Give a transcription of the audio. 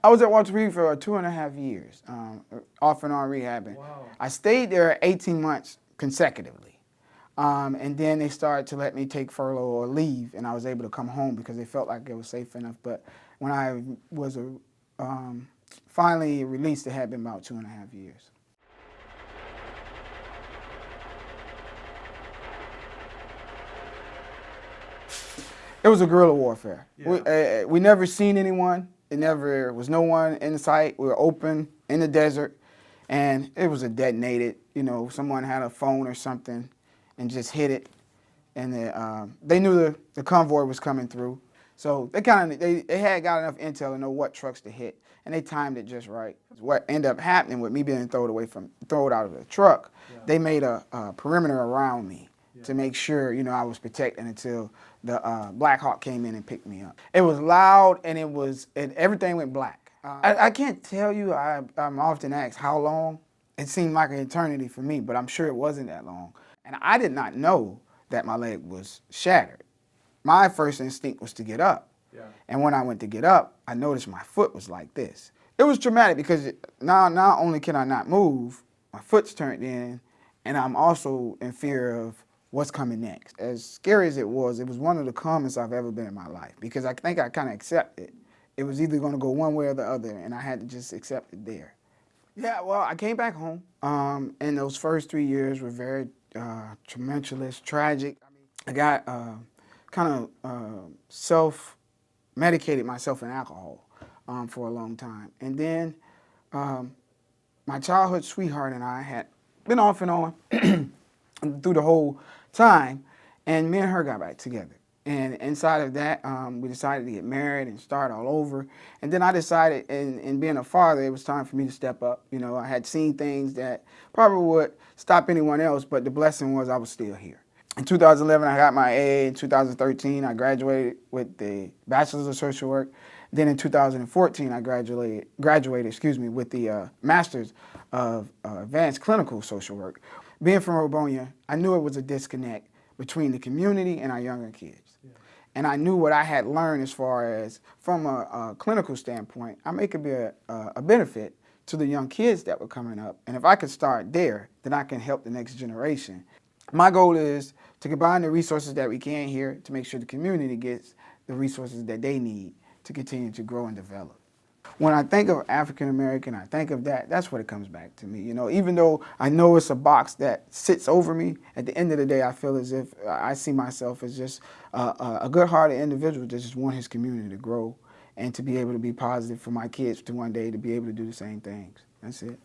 I was at Walter Reed for 2.5 years, off and on rehabbing. Wow. I stayed there 18 months consecutively. And then they started to let me take furlough or leave, and I was able to come home because they felt like it was safe enough. But when I was finally released, it had been about 2.5 years. It was a guerrilla warfare. Yeah. We never seen anyone. It never was no one in sight. We were open in the desert, and it was a detonated. You know, someone had a phone or something, and just hit it, and they knew the convoy was coming through. So they had got enough intel to know what trucks to hit, and they timed it just right. What ended up happening with me being thrown out of the truck, they made a perimeter around me to make sure, you know, I was protected until the Black Hawk came in and picked me up. It was loud, and everything went black. I can't tell you. I'm often asked how long. It seemed like an eternity for me, but I'm sure it wasn't that long. And I did not know that my leg was shattered. My first instinct was to get up. Yeah. And when I went to get up, I noticed my foot was like this. It was traumatic because now not only can I not move, my foot's turned in, and I'm also in fear of what's coming next. As scary as it was one of the calmest I've ever been in my life because I think I kind of accepted. It was either going to go one way or the other, and I had to just accept it there. Yeah, well, I came back home, and those first 3 years were very tumultuous, tragic. I got kind of self-medicated myself in alcohol for a long time. And then my childhood sweetheart and I had been off and on through the whole time, and me and her got back together. And inside of that, we decided to get married and start all over. And then I decided, in being a father, it was time for me to step up. You know, I had seen things that probably would stop anyone else, but the blessing was I was still here. In 2011, I got my AA. In 2013, I graduated with the Bachelor's of Social Work. Then in 2014, I graduated, with the Master's of Advanced Clinical Social Work. Being from Rubonia, I knew it was a disconnect between the community and our younger kids. Yeah. And I knew what I had learned as far as, from a clinical standpoint, I could be a benefit to the young kids that were coming up. And if I could start there, then I can help the next generation. My goal is to combine the resources that we can here to make sure the community gets the resources that they need to continue to grow and develop. When I think of African American, I think of that's what it comes back to me. You know, even though I know it's a box that sits over me, at the end of the day, I feel as if I see myself as just a good-hearted individual that just want his community to grow and to be able to be positive for my kids to one day to be able to do the same things. That's it.